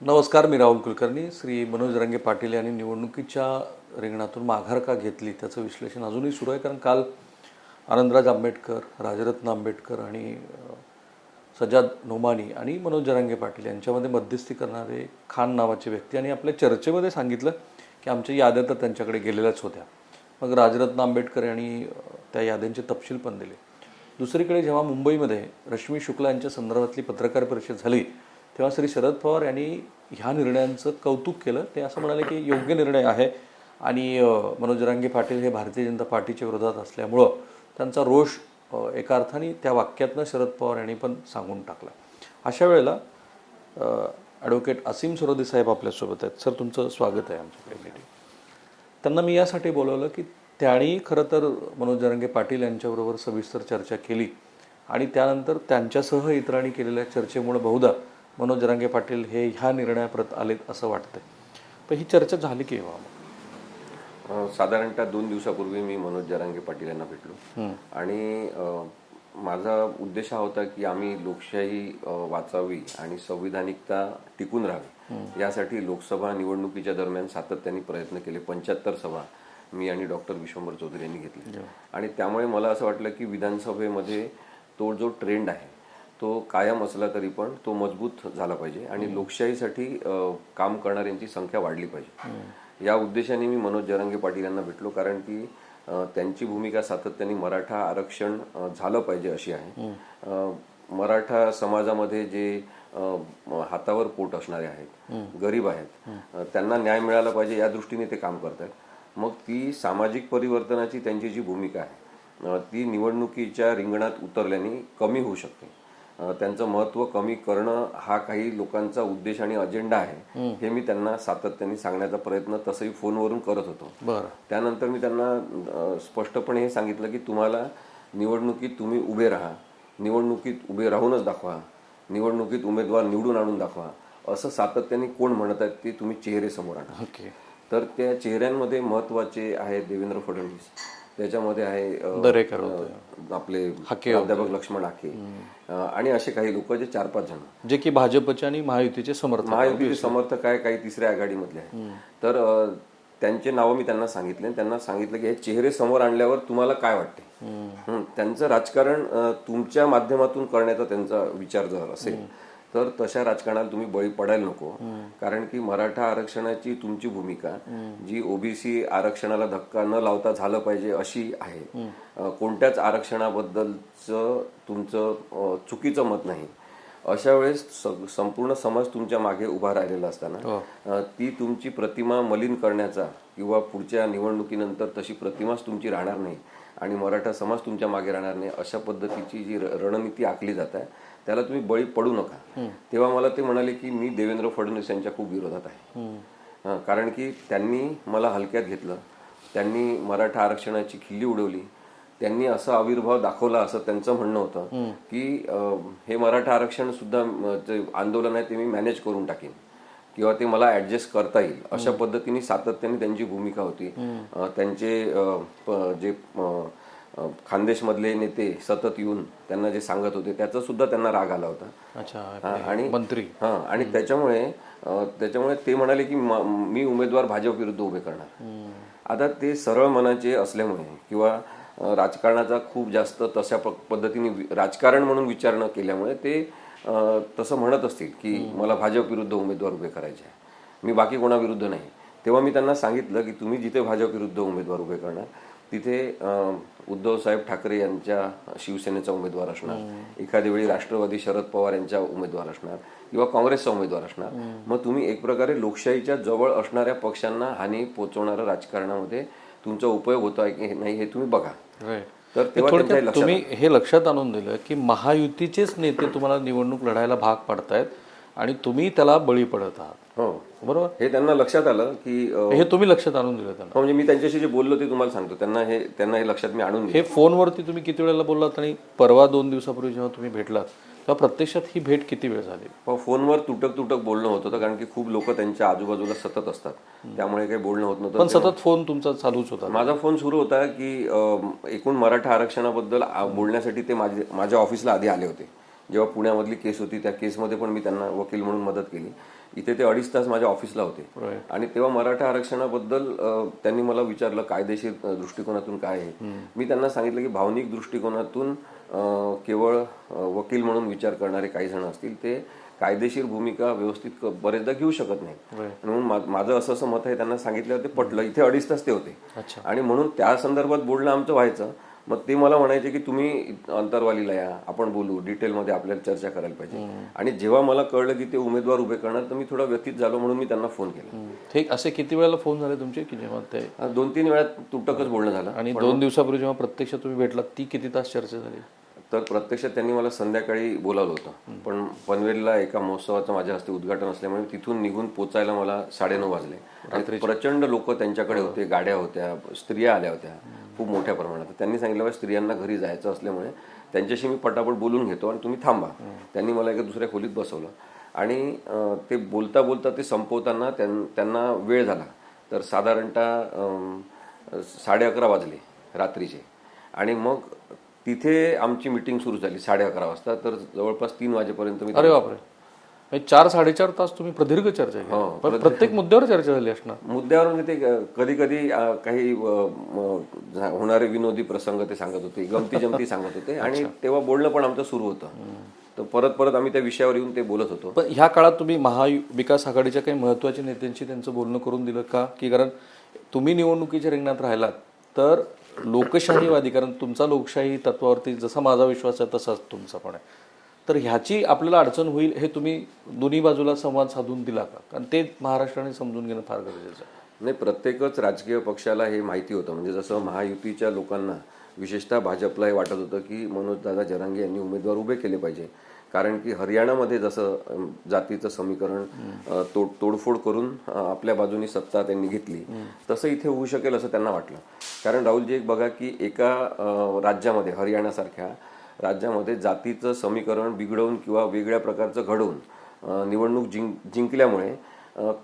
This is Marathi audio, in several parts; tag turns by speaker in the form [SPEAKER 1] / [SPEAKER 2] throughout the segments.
[SPEAKER 1] नमस्कार, मी राहुल कुलकर्णी. श्री मनोज रंगे पाटील यांनी निवडणुकीच्या रिंगणातून माघार का घेतली त्याचं विश्लेषण अजूनही सुरू आहे. कारण काल आनंदराज आंबेडकर, राजरत्न आंबेडकर आणि सज्जाद नोमानी आणि मनोज रंगे पाटील यांच्यामध्ये मध्यस्थी करणारे खान नावाचे व्यक्ती आणि आपल्या चर्चेमध्ये सांगितलं की आमच्या याद्या तर त्यांच्याकडे गेलेल्याच होत्या. मग राजरत्न आंबेडकर यांनी त्या याद्यांचे तपशील पण दिले. दुसरीकडे जेव्हा मुंबईमध्ये रश्मी शुक्ला यांच्या संदर्भातली पत्रकार परिषद झाली तेव्हा श्री शरद पवार यांनी ह्या निर्णयांचं कौतुक केलं. ते असं म्हणाले की योग्य निर्णय आहे आणि मनोज जरांगे पाटील हे भारतीय जनता पार्टीच्या विरोधात असल्यामुळं त्यांचा रोष एका अर्थाने त्या वाक्यातनं शरद पवार यांनी पण सांगून टाकला. अशा वेळेला ॲडव्होकेट असीम सरोदे साहेब आपल्यासोबत आहेत. सर, तुमचं स्वागत आहे आमच्याकडे. त्यांना मी यासाठी बोलवलं की त्यांनी खरं तर मनोज जरांगे पाटील यांच्याबरोबर सविस्तर चर्चा केली आणि त्यानंतर त्यांच्यासह इतरांनी केलेल्या चर्चेमुळे बहुधा मनोज जरांगे पाटील हे ह्या निर्णयाप्रत आलेत असं वाटतंय. पण ही चर्चा झाली केव्हा?
[SPEAKER 2] साधारणतः 2 दिवसापूर्वी मी मनोज जरांगे पाटील यांना भेटलो आणि माझा उद्देश हा होता की आम्ही लोकशाही वाचावी आणि संविधानिकता टिकून राहावी यासाठी लोकसभा निवडणुकीच्या दरम्यान सातत्याने प्रयत्न केले. 75 सभा मी आणि डॉक्टर विश्वंभर चौधरी यांनी घेतली आणि त्यामुळे मला असं वाटलं की विधानसभेमध्ये तो जो ट्रेंड आहे तो कायम असला तरी पण तो मजबूत झाला पाहिजे आणि लोकशाहीसाठी काम करणाऱ्यांची संख्या वाढली पाहिजे. या उद्देशाने मी मनोज जरांगे पाटील यांना भेटलो कारण की त्यांची भूमिका सातत्याने मराठा आरक्षण झालं पाहिजे अशी आहे. मराठा समाजामध्ये जे हातावर पोट असणारे आहेत, गरीब आहेत, त्यांना न्याय मिळाला पाहिजे या दृष्टीने ते काम करतात. मग ती सामाजिक परिवर्तनाची त्यांची जी भूमिका आहे ती निवडणुकीच्या रिंगणात उतरल्याने कमी होऊ शकते. त्यांचं महत्त्व कमी करणं हा काही लोकांचा उद्देश आणि अजेंडा आहे हे मी त्यांना सातत्याने सांगण्याचा प्रयत्न तसंही फोनवरून करत होतो. त्यानंतर मी त्यांना स्पष्टपणे हे सांगितलं की तुम्हाला निवडणुकीत तुम्ही उभे राहा, निवडणुकीत उभे राहूनच दाखवा, निवडणुकीत उमेदवार निवडून आणून दाखवा असं सातत्याने कोण म्हणत आहेत ते तुम्ही चेहरे समोर आणा. तर त्या चेहऱ्यांमध्ये महत्वाचे आहेत देवेंद्र फडणवीस, त्याच्यामध्ये आहे आपले प्राध्यापक लक्ष्मण हाके आणि असे काही लोक जे 4-5 जण
[SPEAKER 1] जे की भाजपचे आणि महायुतीचे
[SPEAKER 2] समर्थक आहे, काही तिसऱ्या आघाडीमधले आहे. तर त्यांचे नावं मी त्यांना सांगितले. त्यांना सांगितलं की हे चेहरे समोर आणल्यावर तुम्हाला काय वाटते, त्यांचं राजकारण तुमच्या माध्यमातून करण्याचा त्यांचा विचार जर असेल तर तशा राजकारणाला तुम्ही बळी पडायला नको. कारण की मराठा आरक्षणाची तुमची भूमिका जी ओबीसी आरक्षणाला धक्का न लावता झालं पाहिजे अशी आहे. कोणत्याच आरक्षणाबद्दलचं तुमचं चुकीचं मत नाही. अशा वेळेस संपूर्ण समाज तुमच्या मागे उभा राहिलेला असताना ती तुमची प्रतिमा मलिन करण्याचा किंवा पुढच्या निवडणुकीनंतर तशी प्रतिमाच तुमची राहणार नाही आणि मराठा समाज तुमच्या मागे राहणार नाही अशा पद्धतीची जी रणनीती आखली जात आहे त्याला तुम्ही बळी पडू नका. तेव्हा मला ते म्हणाले की मी देवेंद्र फडणवीस यांच्या खूप विरोधात आहे. कारण की त्यांनी मला हलक्यात घेतलं, त्यांनी मराठा आरक्षणाची खिल्ली उडवली, त्यांनी असा आविर्भाव दाखवला असं त्यांचं म्हणणं होतं की हे मराठा आरक्षण सुद्धा जे आंदोलन आहे ते मी मॅनेज करून टाकेन किंवा ते मला ऍडजस्ट करता येईल अशा पद्धतीने सातत्याने त्यांची भूमिका होती. त्यांचे जे खानदेशमधले नेते सतत येऊन त्यांना जे सांगत होते त्याचा सुद्धा त्यांना राग आला होता आणि मंत्री आणि त्याच्यामुळे ते म्हणाले की मी उमेदवार भाजप विरुद्ध उभे करणार. आता ते सरळ मनाचे असल्यामुळे किंवा राजकारणाचा खूप जास्त तशा पद्धतीने राजकारण म्हणून विचार न केल्यामुळे ते तसं म्हणत असतील की मला भाजप विरुद्ध उमेदवार उभे करायचे आहे, मी बाकी कोणाविरुद्ध नाही. तेव्हा मी त्यांना सांगितलं की तुम्ही जिथे भाजप विरुद्ध उमेदवार उभे करणार तिथे उद्धव साहेब ठाकरे यांच्या शिवसेनेचा उमेदवार असणार, एखाद्या वेळी राष्ट्रवादी शरद पवार यांच्या उमेदवार असणार किंवा काँग्रेसचा उमेदवार असणार. मग तुम्ही एक प्रकारे लोकशाहीच्या जवळ असणाऱ्या पक्षांना हानी पोचवणाऱ्या राजकारणामध्ये तुमचा उपयोग होतो आहे की नाही हे तुम्ही बघा.
[SPEAKER 1] तर तुम्ही हे लक्षात आणून दिलं की महायुतीचेच नेते तुम्हाला निवडणूक लढायला भाग पाडतायत आणि तुम्ही त्याला बळी पडत आहात.
[SPEAKER 2] हो,
[SPEAKER 1] बरोबर.
[SPEAKER 2] हे त्यांना लक्षात आलं की
[SPEAKER 1] हे तुम्ही लक्षात आणून दिलं त्यांना.
[SPEAKER 2] म्हणजे मी त्यांच्याशी जे बोललो ते तुम्हाला सांगतो. त्यांना हे लक्षात मी आणून
[SPEAKER 1] हे फोनवरती तुम्ही किती वेळेला बोललात आणि परवा 2 दिवसापूर्वी जेव्हा तुम्ही भेटलात तेव्हा प्रत्यक्षात ही भेट किती वेळ झाली?
[SPEAKER 2] फोनवर तुटक बोलणं होत होतं कारण की खूप लोक त्यांच्या आजूबाजूला सतत असतात त्यामुळे काही बोलणं होत नव्हतं.
[SPEAKER 1] पण सतत फोन तुमचा चालूच होता?
[SPEAKER 2] माझा फोन सुरू होता की एकूण मराठा आरक्षणाबद्दल बोलण्यासाठी ते माझ्या ऑफिसला आधी आले होते. जेव्हा पुण्यामधली केस होती त्या केसमध्ये पण मी त्यांना वकील म्हणून मदत केली. इथे ते 2.5 तास माझ्या ऑफिसला होते
[SPEAKER 1] Right.
[SPEAKER 2] आणि तेव्हा मराठा आरक्षणाबद्दल त्यांनी मला विचारलं कायदेशीर दृष्टिकोनातून काय आहे. मी त्यांना सांगितलं की भावनिक दृष्टिकोनातून केवळ वकील म्हणून विचार करणारे काही जण असतील ते कायदेशीर भूमिका व्यवस्थित बरेचदा घेऊ शकत नाही. म्हणून माझं असं मत आहे त्यांना सांगितलं ते पटलं. इथे 2.5 तास ते होते आणि म्हणून त्या संदर्भात बोलणं आमचं व्हायचं. मग ते मला म्हणायचे की तुम्ही अंतरवालीला या, आपण बोलू, डिटेलमध्ये आपल्याला चर्चा करायला पाहिजे. आणि जेव्हा मला कळलं की ते उमेदवार उभे करणार तर मी थोडा व्यथित झालो, म्हणून मी त्यांना फोन केला.
[SPEAKER 1] ठीक. असे किती वेळेला फोन झाले तुमचे की जेव्हा ते
[SPEAKER 2] 2-3 वेळा तुटकच बोलणं झालं.
[SPEAKER 1] आणि 2 दिवसापूर्वी जेव्हा प्रत्यक्ष तुम्ही भेटलात ती किती तास चर्चा झाली?
[SPEAKER 2] तर प्रत्यक्षात त्यांनी मला संध्याकाळी बोलावलं होतं, पण पनवेलला एका महोत्सवाचं माझ्या हस्ते उद्घाटन असल्यामुळे तिथून निघून पोचायला मला 9:30 वाजले. आणि प्रचंड लोक त्यांच्याकडे होते, गाड्या होत्या, स्त्रिया आल्या होत्या खूप मोठ्या प्रमाणात. त्यांनी सांगितलं स्त्रियांना घरी जायचं असल्यामुळे त्यांच्याशी मी पटापट बोलून घेतो आणि तुम्ही थांबा. त्यांनी मला एका दुसऱ्या खोलीत बसवलं आणि ते बोलता बोलता ते संपवताना त्यांना वेळ झाला. तर साधारणतः 11:30 वाजले रात्रीचे. आणि मग तिथे आमची मीटिंग सुरू झाली 11:30 वाजता. तर जवळपास 3 वाजेपर्यंत मी.
[SPEAKER 1] अरे बापरे. 4-4.5 तास तुम्ही प्रदीर्घ चर्चा केली. पण प्रत्येक मुद्द्यावर चर्चा झाली असणार.
[SPEAKER 2] मुद्द्यावर म्हणजे ते कधी कधी काही होणारे विनोदी प्रसंग ते सांगत होते, गमती जमती सांगत होते आणि तेव्हा बोलणं पण आमचं सुरू होतं. तर परत परत आम्ही त्या विषयावर येऊन ते बोलत होतो.
[SPEAKER 1] पण ह्या काळात तुम्ही महाविकास आघाडीच्या काही महत्त्वाच्या नेत्यांशी त्यांचं बोलणं करून दिलं का? की कारण तुम्ही निवडणुकीच्या रिंगणात राहिलात तर लोकशाहीवादी, कारण तुमचा लोकशाही तत्वावरती जसा माझा विश्वास आहे तसाच तुमचा पण आहे, तर ह्याची आपल्याला अडचण होईल हे तुम्ही दोन्ही बाजूला संवाद साधून दिला का? कारण ते महाराष्ट्राने समजून घेणं फार गरजेचं आहे.
[SPEAKER 2] नाही, प्रत्येकच राजकीय पक्षाला हे माहिती होतं. म्हणजे जसं महायुतीच्या लोकांना, विशेषतः भाजपला हे वाटत होतं की मनोजदादा जरांगे यांनी उमेदवार उभे केले पाहिजे. कारण की हरियाणामध्ये जसं जातीचं समीकरण तोडफोड करून आपल्या बाजूनी सत्ता त्यांनी घेतली, तसं इथे होऊ शकेल असं त्यांना वाटलं. कारण राहुलजी एक बघा की एका राज्यामध्ये, हरियाणासारख्या राज्यामध्ये जातीचं समीकरण बिघडवून किंवा वेगळ्या प्रकारचं घडवून निवडणूक जिंकल्यामुळे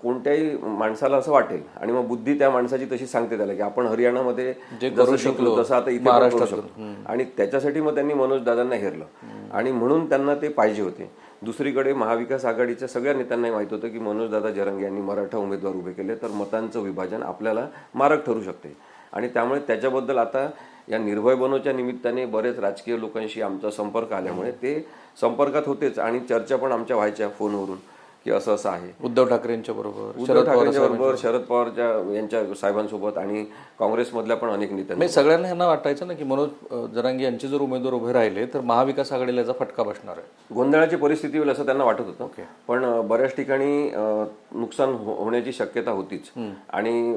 [SPEAKER 2] कोणत्याही माणसाला असं वाटेल आणि मग बुद्धी त्या माणसाची तशी सांगते त्याला की आपण हरियाणामध्ये जसं शिकलो तसं आता इथे पण करू शकतो. आणि त्याच्यासाठी मग त्यांनी मनोजदादांना हेरलं आणि म्हणून त्यांना ते पाहिजे होते. दुसरीकडे महाविकास आघाडीच्या सगळ्या नेत्यांनाही माहित होतं की मनोजदादा जरांगे यांनी मराठा उमेदवार उभे केले तर मतांचं विभाजन आपल्याला मारक ठरू शकते. आणि त्यामुळे त्याच्याबद्दल आता या निर्भय बनोच्या निमित्ताने बरेच राजकीय लोकांशी आमचा संपर्क आल्यामुळे ते संपर्कात होतेच आणि चर्चा पण आमच्या व्हायच्या फोनवरून की असं असं आहे.
[SPEAKER 1] उद्धव ठाकरेंच्या बरोबर,
[SPEAKER 2] शरद पवारच्या यांच्या साहेबांसोबत आणि काँग्रेसमधल्या पण अनेक नेत्यांना.
[SPEAKER 1] सगळ्यांना ह्यांना वाटायचं ना की मनोज जरांगे यांचे जर उमेदवार उभे राहिले तर महाविकास आघाडीला याचा फटका बसणार आहे.
[SPEAKER 2] गोंधळाची परिस्थिती होईल असं त्यांना वाटत होतं. पण बऱ्याच ठिकाणी नुकसान होण्याची शक्यता होतीच. आणि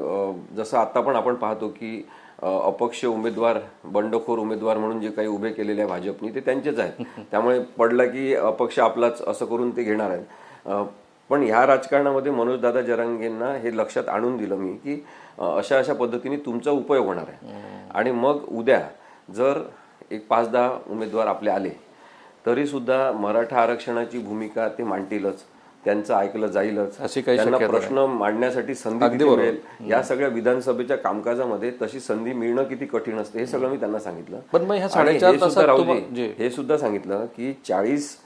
[SPEAKER 2] जसं आता पण आपण पाहतो की अपक्ष उमेदवार, बंडखोर उमेदवार म्हणून जे काही उभे केलेले आहे भाजपनी ते त्यांचेच आहेत. त्यामुळे पडला की अपक्ष आपलाच असं करून ते घेणार आहेत. पण ह्या राजकारणामध्ये मनोजदादा जरांगेंना हे लक्षात आणून दिलं मी की अशा अशा पद्धतीने तुमचा उपयोग होणार आहे. आणि मग उद्या जर एक 5-10 उमेदवार आपले आले तरी सुद्धा मराठा आरक्षणाची भूमिका ते मांडतीलच, त्यांचं ऐकलं जाईलच, त्यांना प्रश्न मांडण्यासाठी संधी मिळेल. या सगळ्या विधानसभेच्या कामकाजामध्ये तशी संधी मिळणं किती कठीण असते हे सगळं मी त्यांना सांगितलं.
[SPEAKER 1] पण मग ह्या 4.5 तासात
[SPEAKER 2] हे सुद्धा सांगितलं की 40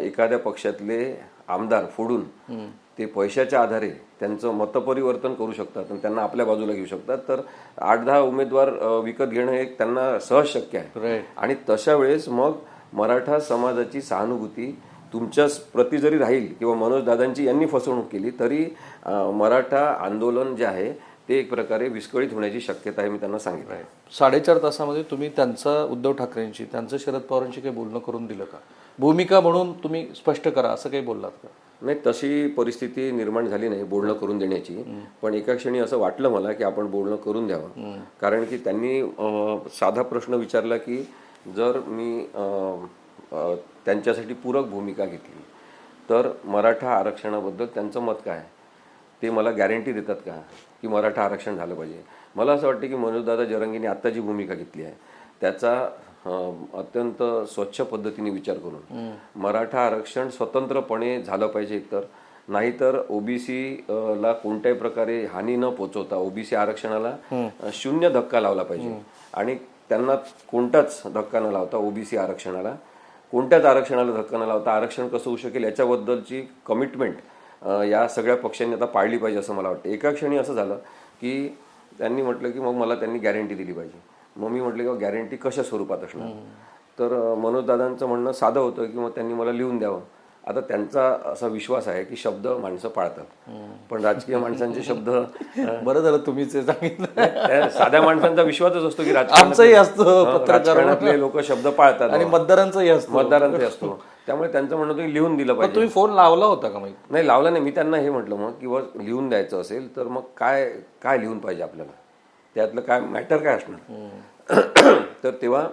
[SPEAKER 2] एखाद्या पक्षातले आमदार फोडून ते पैशाच्या आधारे त्यांचं मतपरिवर्तन करू शकतात आणि त्यांना आपल्या बाजूला घेऊ शकतात. तर 8-10 उमेदवार विकत घेणं हे त्यांना सहज शक्य आहे. आणि तशा वेळेस मग मराठा समाजाची सहानुभूती तुमच्या प्रति जरी राहील किंवा मनोजदादांची यांनी फसवणूक केली तरी मराठा आंदोलन जे आहे ते एक प्रकारे विस्कळीत होण्याची शक्यता आहे, मी त्यांना सांगितलं आहे.
[SPEAKER 1] 4.5 तासामध्ये तुम्ही त्यांचं उद्धव ठाकरेंशी, त्यांचं शरद पवारांशी काही बोलणं करून दिलं का? भूमिका म्हणून तुम्ही स्पष्ट करा असं काही बोललात का?
[SPEAKER 2] नाही, तशी परिस्थिती निर्माण झाली नाही बोलणं करून देण्याची. पण एका क्षणी असं वाटलं मला की आपण बोलणं करून द्यावं. कारण की त्यांनी साधा प्रश्न विचारला की जर मी त्यांच्यासाठी पूरक भूमिका घेतली तर मराठा आरक्षणाबद्दल त्यांचं मत काय, ते मला गॅरंटी देतात का की मराठा आरक्षण झालं पाहिजे. मला असं वाटतं की मनोजदादा जरांगेंनी आत्ता जी भूमिका घेतली आहे त्याचा अत्यंत स्वच्छ पद्धतीने विचार करून मराठा आरक्षण स्वतंत्रपणे झालं पाहिजे एकतर, नाहीतर ओबीसी ला कोणत्याही प्रकारे हानी न पोचवता ओबीसी आरक्षणाला 0 धक्का लावला पाहिजे. आणि त्यांना कोणताच धक्का न लावता ओबीसी आरक्षणाला, कोणत्याच आरक्षणाला धक्का न लावता आरक्षण कसं होऊ शकेल याच्याबद्दलची कमिटमेंट या सगळ्या पक्षांनी आता पाळली पाहिजे असं मला वाटतं. एका क्षणी असं झालं की त्यांनी म्हटलं की मग मला त्यांनी गॅरंटी दिली पाहिजे. मग मी म्हटलं की गॅरंटी कशा स्वरूपात असणार. तर मनोजदादांचं म्हणणं साधं होतं की मग त्यांनी मला लिहून द्यावं. आता त्यांचा असा विश्वास आहे की शब्द माणसं पाळतात, पण राजकीय माणसांचे शब्द
[SPEAKER 1] बरं झालं तुम्हीच हे सांगितलं.
[SPEAKER 2] त्या साध्या माणसांचा विश्वासच असतो की
[SPEAKER 1] आमचंही असतं,
[SPEAKER 2] राजकारणातले लोक शब्द पाळतात
[SPEAKER 1] आणि मतदारांचंही असतं.
[SPEAKER 2] मतदारांचे असतो. त्यामुळे त्यांचं म्हणणं तुम्ही लिहून दिलं पाहिजे.
[SPEAKER 1] तुम्ही फोन लावला होता का माहिती?
[SPEAKER 2] नाही, लावला नाही. मी त्यांना हे म्हटलं मग किंवा लिहून द्यायचं असेल तर मग काय काय लिहून पाहिजे आपल्याला, त्यातलं काय मॅटर काय असणार. तर तेव्हा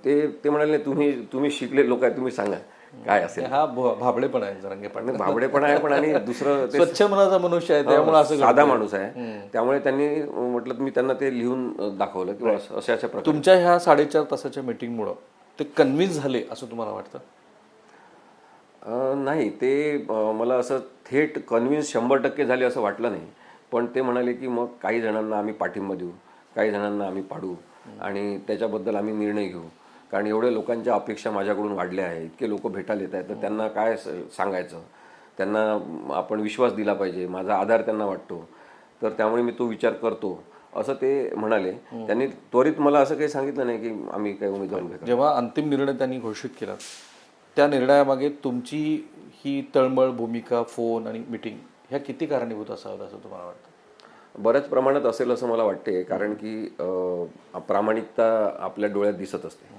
[SPEAKER 2] ते म्हणाले तुम्ही शिकले लोक आहे, तुम्ही सांगा काय असेल.
[SPEAKER 1] हा भाबडेपणा आहे जरांगे पाटील.
[SPEAKER 2] भाबडेपणा आहे, पण आणि दुसरं ते
[SPEAKER 1] स्वच्छ मनाचा मनुष्य आहे, त्यामुळे असं
[SPEAKER 2] साधा माणूस आहे. त्यामुळे त्यांनी म्हटलं मी त्यांना ते लिहून दाखवलं किंवा अशा प्रकारे.
[SPEAKER 1] तुमच्या ह्या 4.5 तासाच्या मीटिंगमुळं ते कन्व्हिन्स झाले असं तुम्हाला वाटतं?
[SPEAKER 2] नाही, ते मला असं थेट कन्व्हिन्स 100% झाले असं वाटलं नाही. पण ते म्हणाले की मग काही जणांना आम्ही पाठिंबा देऊ, काही जणांना आम्ही पाडू आणि त्याच्याबद्दल आम्ही निर्णय घेऊ. कारण एवढ्या लोकांच्या अपेक्षा माझ्याकडून वाढल्या आहेत, इतके लोक भेटायला येत आहेत, तर त्यांना काय सांगायचं, त्यांना आपण विश्वास दिला पाहिजे, माझा आधार त्यांना वाटतो, तर त्यामुळे मी तो विचार करतो असं ते म्हणाले. त्यांनी त्वरित मला असं काही सांगितलं नाही की आम्ही काही उमेदवार भेटू.
[SPEAKER 1] जेव्हा अंतिम निर्णय त्यांनी घोषित केला त्या निर्णयामागे तुमची ही तळमळ, भूमिका, फोन आणि मीटिंग ह्या किती कारणीभूत असाव्यात असं तुम्हाला वाटतं?
[SPEAKER 2] बऱ्याच प्रमाणात असेल असं मला वाटते, कारण की प्रामाणिकता आपल्या डोळ्यात दिसत असते.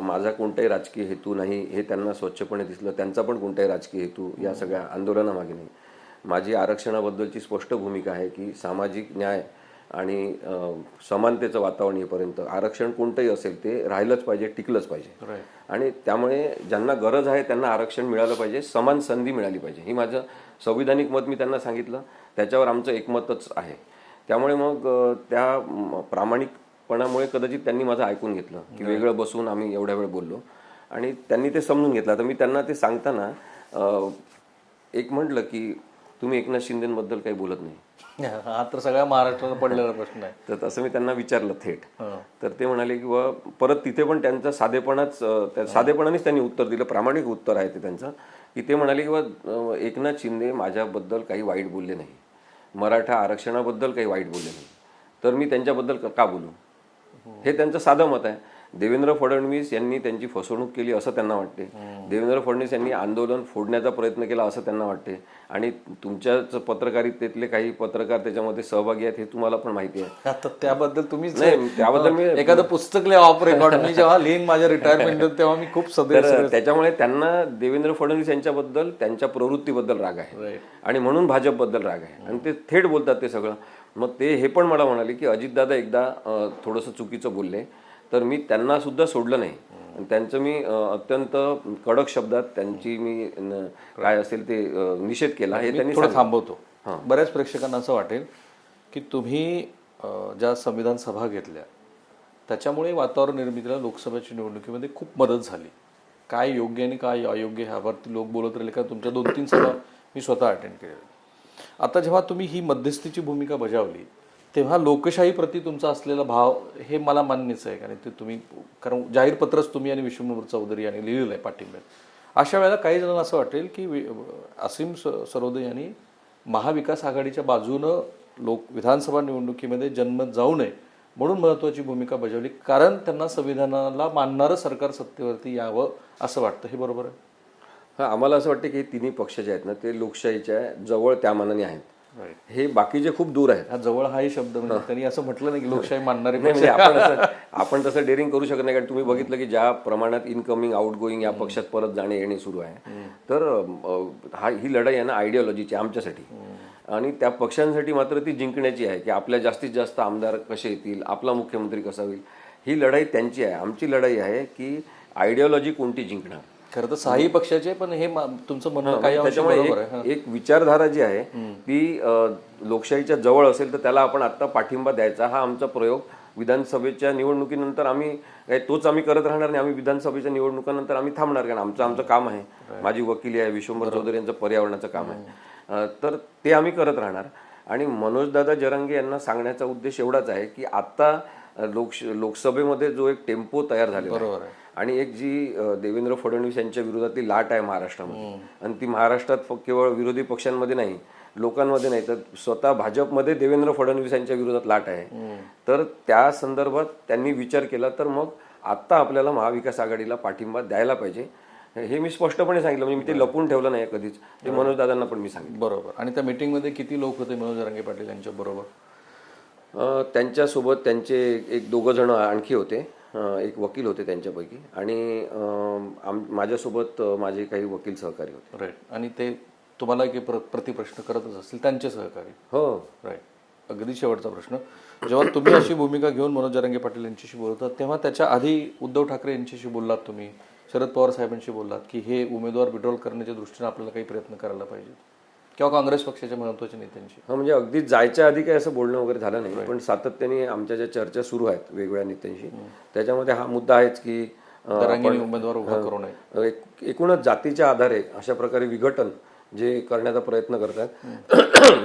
[SPEAKER 2] माझा कोणताही राजकीय हेतू नाही हे त्यांना स्वच्छपणे दिसलं. त्यांचा पण कोणताही राजकीय हेतू या सगळ्या आंदोलनामागे नाही. माझी आरक्षणाबद्दलची स्पष्ट भूमिका आहे की सामाजिक न्याय आणि समानतेचं वातावरण येईपर्यंत आरक्षण कोणतंही असेल ते राहिलंच पाहिजे, टिकलंच पाहिजे. आणि त्यामुळे ज्यांना गरज आहे त्यांना आरक्षण मिळालं पाहिजे, समान संधी मिळाली पाहिजे. ही माझं संविधानिक मत मी त्यांना सांगितलं, त्याच्यावर आमचं एकमतच आहे. त्यामुळे मग त्या प्रामाणिकपणामुळे कदाचित त्यांनी माझं ऐकून घेतलं की वेगळं बसून आम्ही एवढ्या वेळ बोललो आणि त्यांनी ते समजून घेतलं. तर मी त्यांना ते सांगताना एक म्हटलं की तुम्ही एकनाथ शिंदेबद्दल काही बोलत नाही.
[SPEAKER 1] हा तर सगळ्या महाराष्ट्राला पडलेला प्रश्न आहे.
[SPEAKER 2] तर तसं मी त्यांना विचारलं थेट. तर ते म्हणाले की व परत तिथे पण त्यांचा साधेपणानेच त्यांनी उत्तर दिलं, प्रामाणिक उत्तर आहे ते त्यांचं, की ते म्हणाले की एकनाथ शिंदे माझ्याबद्दल काही वाईट बोलले नाही, मराठा आरक्षणाबद्दल काही वाईट बोलले नाही, तर मी त्यांच्याबद्दल का बोलू. हे त्यांचं साधं मत आहे. देवेंद्र फडणवीस यांनी त्यांची फसवणूक केली असं त्यांना वाटते. देवेंद्र फडणवीस यांनी आंदोलन फोडण्याचा प्रयत्न केला असं त्यांना वाटते. आणि तुमच्याच पत्रकारितेतले काही पत्रकार त्याच्यामध्ये सहभागी आहेत हे तुम्हाला पण माहिती आहे.
[SPEAKER 1] आता त्याबद्दल तुम्ही
[SPEAKER 2] त्याबद्दल मी
[SPEAKER 1] एखादं पुस्तक लिहा ऑफ रेकॉर्ड. मी जेव्हा लिहिन माझ्या रिटायरमेंट तेव्हा मी खूप सदैव.
[SPEAKER 2] त्याच्यामुळे त्यांना देवेंद्र फडणवीस यांच्याबद्दल, त्यांच्या प्रवृत्तीबद्दल राग आहे आणि म्हणून भाजपबद्दल राग आहे आणि ते थेट बोलतात ते सगळं. मग ते हे पण मला म्हणाले की अजितदादा एकदा थोडंसं चुकीचं बोलले, तर मी त्यांना सुद्धा सोडलं नाही. त्यांचं मी अत्यंत कडक शब्दात त्यांची मी काय असेल ते निषेध केला. हे त्यांनी
[SPEAKER 1] थोडं थांबवतो. बऱ्याच प्रेक्षकांना असं वाटेल की तुम्ही ज्या संविधान सभा घेतल्या त्याच्यामुळे वातावरण निर्मितीला लोकसभेच्या निवडणुकीमध्ये खूप मदत झाली. काय योग्य आणि काय अयोग्य ह्यावरती लोक बोलत राहिले, का तुमच्या 2-3 सभा मी स्वतः अटेंड केलेल्या. आता जेव्हा तुम्ही ही मध्यस्थीची भूमिका बजावली तेव्हा लोकशाहीप्रती तुमचा असलेला भाव हे मला मान्यच आहे. कारण ते तुम्ही, कारण जाहीर पत्रच तुम्ही आणि विश्वंभर चौधरी यांनी लिहिलेलं आहे पाठिंब्यात. अशा वेळेला काही जणांना असं वाटेल की असीम सरोदे यांनी महाविकास आघाडीच्या बाजूनं विधानसभा निवडणुकीमध्ये जन्मत जाऊ नये म्हणून महत्त्वाची भूमिका बजावली, कारण त्यांना संविधानाला मानणारं सरकार सत्तेवरती यावं असं वाटतं. हे बरोबर आहे?
[SPEAKER 2] हां, आम्हाला असं वाटतं की तिन्ही पक्ष जे आहेत ना ते लोकशाहीच्या जवळ त्या मानाने आहेत. हे बाकीचे खूप दूर आहेत.
[SPEAKER 1] हा जवळ हाही शब्द म्हणजे त्यांनी असं म्हटलं नाही की लोकशाही मानणारे.
[SPEAKER 2] म्हणजे आपण तसं डेअरिंग करू शकत नाही, कारण तुम्ही बघितलं की ज्या प्रमाणात इनकमिंग आउट गोईंग या पक्षात परत जाणे येणे सुरू आहे. तर ही लढाई आहे ना आयडिओलॉजीची आमच्यासाठी, आणि त्या पक्षांसाठी मात्र ती जिंकण्याची आहे की आपल्या जास्तीत जास्त आमदार कसे येतील, आपला मुख्यमंत्री कसा होईल. ही लढाई त्यांची आहे. आमची लढाई आहे की आयडिओलॉजी कोणती जिंकणार.
[SPEAKER 1] खरं तर 6ही पक्षाचे, पण हे तुमचं म्हणणं काही
[SPEAKER 2] त्याच्यामुळे एक विचारधारा जी आहे ती लोकशाहीच्या जवळ असेल तर त्याला आपण आता पाठिंबा द्यायचा. हा आमचा प्रयोग विधानसभेच्या निवडणुकीनंतर तोच आम्ही करत राहणार नाही. आम्ही विधानसभेच्या निवडणुकानंतर आम्ही थांबणार, कारण आमचं काम आहे. माझी वकिली आहे, विश्वंभर चौधरी यांचं पर्यावरणाचं काम आहे. तर ते आम्ही करत राहणार. आणि मनोजदादा जरांगे यांना सांगण्याचा उद्देश एवढाच आहे की आता लोकसभेमध्ये जो एक टेम्पो तयार झालेला आहे आणि एक जी देवेंद्र फडणवीस यांच्या विरोधातली लाट आहे महाराष्ट्रामध्ये, आणि ती महाराष्ट्रात केवळ विरोधी पक्षांमध्ये नाही, लोकांमध्ये नाही, तर स्वतः भाजपमध्ये देवेंद्र फडणवीस यांच्या विरोधात लाट आहे. तर त्या संदर्भात त्यांनी विचार केला तर मग आता आपल्याला महाविकास आघाडीला पाठिंबा द्यायला पाहिजे, हे मी स्पष्टपणे सांगितलं. म्हणजे मी ते लपून ठेवलं नाही कधीच, ते मनोज दादांना पण मी सांगितलं.
[SPEAKER 1] बरोबर. आणि त्या मीटिंगमध्ये किती लोक होते मनोज जरांगे पाटील यांच्या बरोबर?
[SPEAKER 2] त्यांच्यासोबत त्यांचे एक दोघं जण आणखी होते, एक वकील होते त्यांच्यापैकी, आणि माझ्यासोबत माझे काही वकील सहकारी होते.
[SPEAKER 1] राईट. आणि ते तुम्हाला की प्रतिप्रश्न करतच असतील त्यांचे सहकारी?
[SPEAKER 2] हो.
[SPEAKER 1] राईट. अगदी शेवटचा प्रश्न, जेव्हा तुम्ही अशी भूमिका घेऊन मनोज जरांगे पाटील यांच्याशी बोलतात तेव्हा त्याच्या आधी उद्धव ठाकरे यांच्याशी बोललात तुम्ही, शरद पवार साहेबांशी बोललात की हे उमेदवार विड्रॉल करण्याच्या दृष्टीने आपल्याला काही प्रयत्न करायला पाहिजे, किंवा काँग्रेस पक्षाच्या महत्त्वाच्या नेत्यांशी?
[SPEAKER 2] म्हणजे अगदी जायच्या आधी काही असं बोलणं वगैरे झालं नाही, पण सातत्याने आमच्या ज्या चर्चा सुरू आहेत वेगवेगळ्या नेत्यांशी, त्याच्यामध्ये हा मुद्दा आहेच की
[SPEAKER 1] जरांगेंनी उमेदवार उभा करू नये.
[SPEAKER 2] एकूणच जातीच्या आधारे अशा प्रकारे विघटन जे करण्याचा प्रयत्न करतात,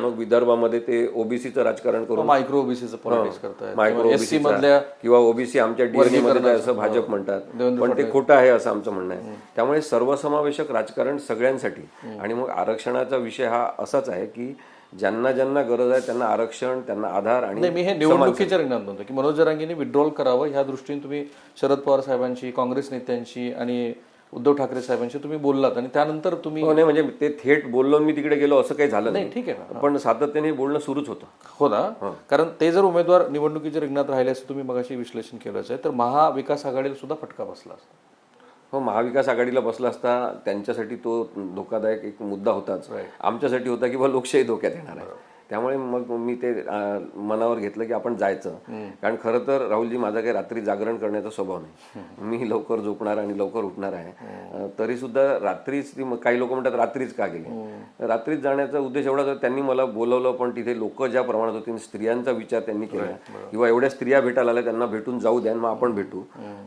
[SPEAKER 2] मग विदर्भामध्ये ते ओबीसीचं राजकारण करून
[SPEAKER 1] मायक्रो ओबीसीचं पॉलिटिक्स करतायत,
[SPEAKER 2] मायक्रो
[SPEAKER 1] एससी मधल्या
[SPEAKER 2] किंवा ओबीसी आमच्या डीएनए मध्ये असं भाजप म्हणतात, पण ते खोटं आहे असं आमचं म्हणणं आहे. त्यामुळे सर्वसमावेशक राजकारण सगळ्यांसाठी. आणि मग आरक्षणाचा विषय हा असाच आहे की ज्यांना ज्यांना गरज आहे त्यांना आरक्षण, त्यांना आधार. आणि
[SPEAKER 1] मी हे निवडणुकीच्या रिंगणात म्हणतो की मनोज जरांगेंनी विड्रॉल करावं ह्या दृष्टीने तुम्ही शरद पवार साहेबांशी, काँग्रेस नेत्यांशी आणि उद्धव ठाकरे साहेबांशी तुम्ही बोललात, आणि त्यानंतर तुम्ही?
[SPEAKER 2] नाही, म्हणजे ते थेट बोललो मी तिकडे गेलो असं काही झालं
[SPEAKER 1] नाही. ठीक आहे ना,
[SPEAKER 2] पण सातत्याने बोलणं सुरूच होतं.
[SPEAKER 1] हो ना. कारण ते जर उमेदवार निवडणुकीच्या रिंगणात राहिले असं तुम्ही मगाशी विश्लेषण केलंच आहे, तर महाविकास आघाडीला सुद्धा फटका बसला असता.
[SPEAKER 2] हो, महाविकास आघाडीला बसला असता. त्यांच्यासाठी तो धोकादायक एक मुद्दा होताच. आमच्यासाठी होता की लोकशाही धोक्यात येणार आहे. त्यामुळे मग मी ते मनावर घेतलं की आपण जायचं. कारण खरं तर राहुलजी, माझा काही रात्री जागरण करण्याचा स्वभाव नाही. मी लवकर झोपणार आणि लवकर उठणार आहे. तरी सुद्धा रात्रीच काही लोक म्हणतात रात्रीच का गेले. रात्रीच जाण्याचा उद्देश एवढाच होता, त्यांनी मला बोलवलं, पण तिथे लोक ज्या प्रमाणात होते, स्त्रियांचा विचार त्यांनी केला किंवा एवढ्या स्त्रिया भेटायला आल्या, त्यांना भेटून जाऊ द्या, मग आपण भेटू.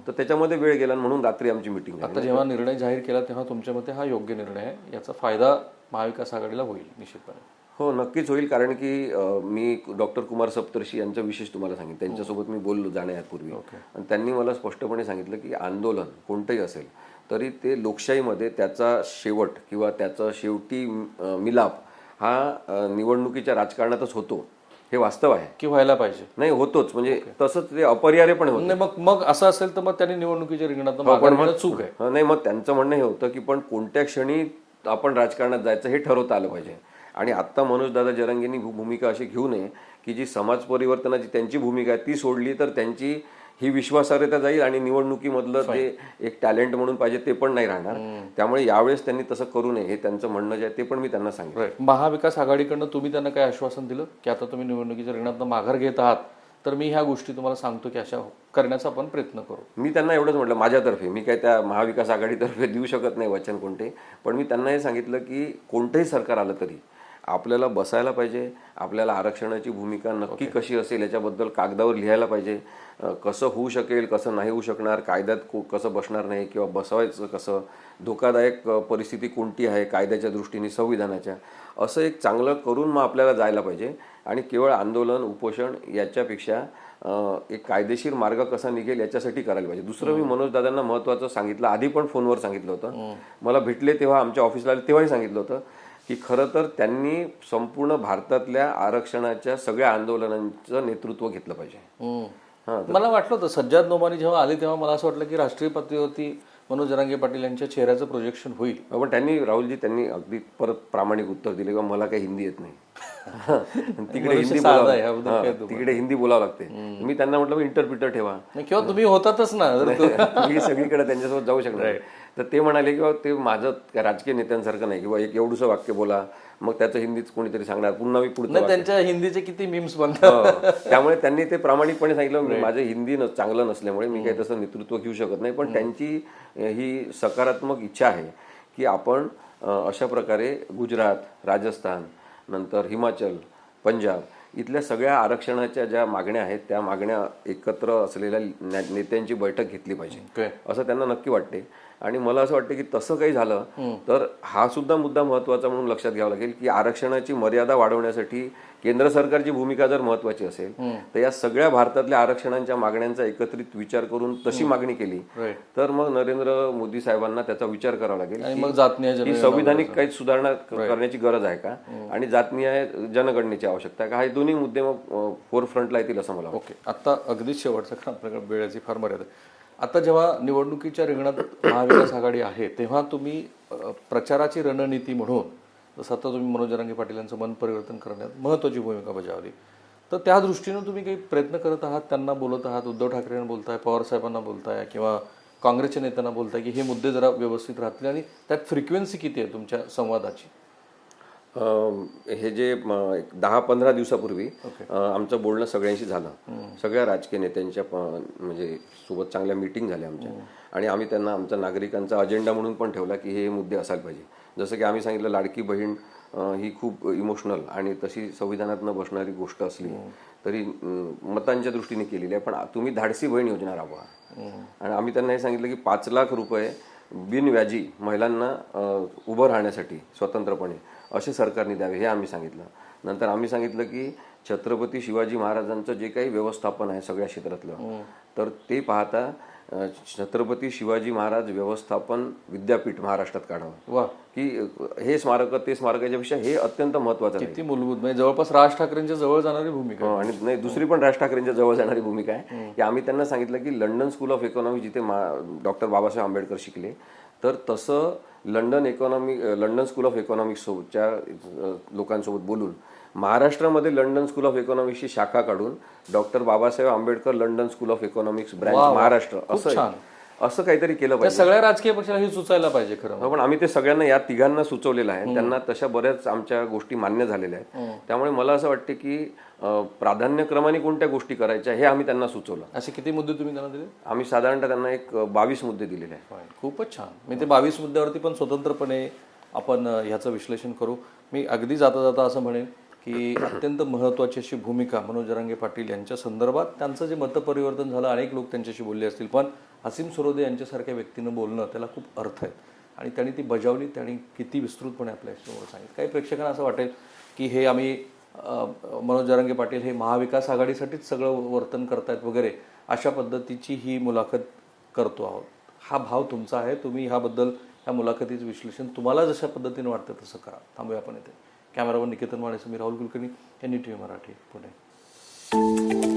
[SPEAKER 2] तर त्याच्यामध्ये वेळ गेला, म्हणून रात्री आमची मिटिंग.
[SPEAKER 1] आता जेव्हा निर्णय जाहीर केला तेव्हा तुमच्या मते हा योग्य निर्णय आहे, याचा फायदा महाविकास आघाडीला होईल निश्चितपणे?
[SPEAKER 2] हो, नक्कीच होईल. कारण की मी डॉक्टर कुमार सप्तर्षी यांचा विशेष तुम्हाला सांगितलं, त्यांच्यासोबत मी बोललो जाण्यापूर्वी, आणि त्यांनी मला स्पष्टपणे सांगितलं की आंदोलन कोणतंही असेल तरी ते लोकशाहीमध्ये त्याचा शेवट किंवा त्याचा शेवटी मिलाप हा निवडणुकीच्या राजकारणातच होतो, हे वास्तव आहे.
[SPEAKER 1] की व्हायला पाहिजे? नाही,
[SPEAKER 2] होतोच. म्हणजे तसंच ते अपरिहार्यपणे होतं.
[SPEAKER 1] मग असं असेल तर मग त्यांनी निवडणुकीच्या रिंगणात माघार घेणं चूक आहे?
[SPEAKER 2] नाही, मग त्यांचं म्हणणं हे होतं की पण कोणत्या क्षणी आपण राजकारणात जायचं हे ठरवता आलं पाहिजे. आणि आत्ता मनोजदादा जरांगेंनी भूमिका अशी घेऊ नये की जी समाज परिवर्तनाची त्यांची भूमिका आहे ती सोडली तर त्यांची ही विश्वासार्हता जाईल आणि निवडणुकीमधलं जे एक टॅलेंट म्हणून पाहिजे ते पण नाही राहणार. त्यामुळे यावेळेस त्यांनी तसं करू नये, हे त्यांचं म्हणणं जे आहे ते पण मी त्यांना सांगितलं.
[SPEAKER 1] महाविकास आघाडीकडनं तुम्ही त्यांना काय आश्वासन दिलं की आता तुम्ही निवडणुकीच्या रिंगणात माघार घेत आहात तर मी ह्या गोष्टी तुम्हाला सांगतो की अशा करण्याचा आपण प्रयत्न करू?
[SPEAKER 2] मी त्यांना एवढंच म्हटलं माझ्यातर्फे, मी काय त्या महाविकास आघाडीतर्फे देऊ शकत नाही वचन कोणते, पण मी त्यांना हे सांगितलं की कोणतंही सरकार आलं तरी आपल्याला बसायला पाहिजे, आपल्याला आरक्षणाची भूमिका नक्की कशी असेल याच्याबद्दल कागदावर लिहायला पाहिजे, कसं होऊ शकेल, कसं नाही होऊ शकणार, कायद्यात कसं बसणार नाही किंवा बसवायचं कसं, धोकादायक परिस्थिती कोणती आहे कायद्याच्या दृष्टीने, संविधानाच्या, असं एक चांगलं करून मग आपल्याला जायला पाहिजे. आणि केवळ आंदोलन उपोषण याच्यापेक्षा एक कायदेशीर मार्ग कसा निघेल याच्यासाठी करायला पाहिजे. दुसरं मी मनोज दादांना महत्त्वाचं सांगितलं, आधी पण फोनवर सांगितलं होतं, मला भेटले तेव्हा आमच्या ऑफिसला आले तेव्हाही सांगितलं होतं की खरं तर त्यांनी संपूर्ण भारतातल्या आरक्षणाच्या सगळ्या आंदोलनांचं नेतृत्व घेतलं पाहिजे.
[SPEAKER 1] मला वाटलं होतं सज्जाद नोमानी जेव्हा आले तेव्हा मला असं वाटलं की राष्ट्रीय पातळीवरती मनोज जरांगे पाटील यांच्या चेहऱ्याचं प्रोजेक्शन होईल.
[SPEAKER 2] पण त्यांनी राहुलजी त्यांनी अगदी परत प्रामाणिक उत्तर दिले की मला काही हिंदी येत नाही. तिकडे हिंदी बोलावं लागते. मी त्यांना म्हटलं इंटरप्रिटर ठेवा
[SPEAKER 1] किंवा तुम्ही होतातच ना,
[SPEAKER 2] मी सगळीकडे त्यांच्यासोबत जाऊ शकणार. तर ते म्हणाले की ते माझं राजकीय नेत्यांसारखं नाही किंवा एक एवढंसं वाक्य बोला मग त्याचं हिंदीच कोणीतरी सांगणार, पुन्हा मी पुढे
[SPEAKER 1] त्यांच्या हिंदीचे किती मीम्स बनतात.
[SPEAKER 2] त्यामुळे त्यांनी ते प्रामाणिकपणे सांगितलं माझं हिंदी चांगलं नसल्यामुळे मी काही तसं नेतृत्व घेऊ शकत नाही, पण त्यांची ही सकारात्मक इच्छा आहे की आपण अशा प्रकारे गुजरात, राजस्थान, नंतर हिमाचल, पंजाब इथल्या सगळ्या आरक्षणाच्या ज्या मागण्या आहेत त्या मागण्या एकत्र असलेल्या नेत्यांची बैठक घेतली पाहिजे असं त्यांना नक्की वाटते. आणि मला असं वाटतं की तसं काही झालं तर हा सुद्धा मुद्दा महत्त्वाचा म्हणून लक्षात घ्यावा लागेल की आरक्षणाची मर्यादा वाढवण्यासाठी केंद्र सरकारची भूमिका जर महत्वाची असेल तर या सगळ्या भारतातल्या आरक्षणांच्या मागण्यांचा एकत्रित विचार करून तशी मागणी केली तर मग नरेंद्र मोदी साहेबांना त्याचा विचार करावा लागेल
[SPEAKER 1] आणि मग जातनीय
[SPEAKER 2] की संविधानिक काही सुधारणा करण्याची गरज आहे का आणि जातनीय जनगणनेची आवश्यकता आहे का, हे दोन्ही मुद्दे मग फोरफ्रंटला येतील असं मला वाटतं.
[SPEAKER 1] ओके, आता अगदी शेवटचं कारण आपल्याकडे वेळेची फार मर्यादा आहे. आता जेव्हा निवडणुकीच्या रिंगणात महाविकास आघाडी आहे तेव्हा तुम्ही प्रचाराची रणनीती म्हणून जसं आता तुम्ही मनोज जरांगे पाटील यांचं मन परिवर्तन करण्यात महत्त्वाची भूमिका बजावली, तर त्या दृष्टीनं तुम्ही काही प्रयत्न करत आहात, त्यांना बोलत आहात, उद्धव ठाकरेंना बोलताय, पवार साहेबांना बोलताय किंवा काँग्रेसच्या नेत्यांना बोलताय की हे मुद्दे जरा व्यवस्थित राहतील आणि त्यात फ्रिक्वेन्सी किती आहे तुमच्या संवादाची?
[SPEAKER 2] हे जे 10-15 दिवसापूर्वी आमचं बोलणं सगळ्यांशी झालं, सगळ्या राजकीय नेत्यांच्या म्हणजे सोबत चांगल्या मीटिंग झाल्या आमच्या आणि आम्ही त्यांना आमचा नागरिकांचा अजेंडा म्हणून पण ठेवला की हे मुद्दे असायला पाहिजे. जसं की आम्ही सांगितलं लाडकी बहीण ही खूप इमोशनल आणि तशी संविधानात न बसणारी गोष्ट असली तरी मतांच्या दृष्टीने केलेली आहे, पण तुम्ही धाडसी बहीण योजना राबवा. आणि आम्ही त्यांना हे सांगितलं की 5 लाख रुपये बिनव्याजी महिलांना उभं राहण्यासाठी स्वतंत्रपणे असे सरकारने द्यावे, हे आम्ही सांगितलं. नंतर आम्ही सांगितलं की छत्रपती शिवाजी महाराजांचं जे काही व्यवस्थापन आहे सगळ्या क्षेत्रातलं तर ते पाहता छत्रपती शिवाजी महाराज व्यवस्थापन विद्यापीठ महाराष्ट्रात काढावं.
[SPEAKER 1] वा,
[SPEAKER 2] की हे स्मारक ते स्मारक याच्यापेक्षा हे अत्यंत महत्वाचं आहे.
[SPEAKER 1] किती मूलभूत, म्हणजे जवळपास राज ठाकरेंच्या जवळ जाणारी भूमिका आहे.
[SPEAKER 2] आणि नाही, दुसरी पण राज ठाकरेंच्या जवळ जाणारी भूमिका आहे की आम्ही त्यांना सांगितलं की लंडन स्कूल ऑफ इकॉनॉमिक्स जिथे डॉक्टर बाबासाहेब आंबेडकर शिकले तर तसं लंडन स्कूल ऑफ इकॉनॉमिक्सच्या लोकांसोबत बोलून महाराष्ट्रामध्ये लंडन स्कूल ऑफ इकॉनॉमिक्सची शाखा काढून doctor Babasaheb Ambedkar London school of economics branch Maharashtra असं काहीतरी केलं पाहिजे.
[SPEAKER 1] सगळ्या राजकीय पक्षाला हे सुचायला पाहिजे खरं.
[SPEAKER 2] पण आम्ही ते सगळ्यांना या तिघांना सुचवलेलं आहे, त्यांना तशा बऱ्याच आमच्या गोष्टी मान्य झालेल्या आहेत. त्यामुळे मला असं वाटते की प्राधान्यक्रमाने कोणत्या गोष्टी करायच्या हे आम्ही त्यांना सुचवलं.
[SPEAKER 1] असे किती मुद्दे तुम्ही त्यांना दिले?
[SPEAKER 2] आम्ही साधारणतः त्यांना एक 22 मुद्दे दिलेले आहेत.
[SPEAKER 1] खूपच छान. मी ते 22 मुद्द्यावरती पण स्वतंत्रपणे आपण ह्याचं विश्लेषण करू. मी अगदी जाता जाता असं म्हणेन की अत्यंत महत्त्वाची अशी भूमिका मनोज जरांगे पाटील यांच्या संदर्भात त्यांचं जे मतपरिवर्तन झालं, अनेक लोक त्यांच्याशी बोलले असतील, पण हसीम सरोदे यांच्यासारख्या व्यक्तीनं बोलणं त्याला खूप अर्थ आहे आणि त्यांनी ती बजावली, त्यांनी किती विस्तृतपणे आपल्यासमोर सांगितलं. काही प्रेक्षकांना असं वाटेल की हे आम्ही मनोज जरांगे पाटील हे महाविकास आघाडीसाठीच सगळं वर्तन करतायत वगैरे, अशा पद्धतीची ही मुलाखत करतो आहोत. हा भाव तुमचा आहे, तुम्ही ह्याबद्दल ह्या मुलाखतीचं विश्लेषण तुम्हाला जशा पद्धतीने वाटतं तसं करा. थांबूया आपण इथे. कॅमेरावर निकेतन मानेसह मी राहुल कुलकर्णी, NDTV मराठी, पुणे.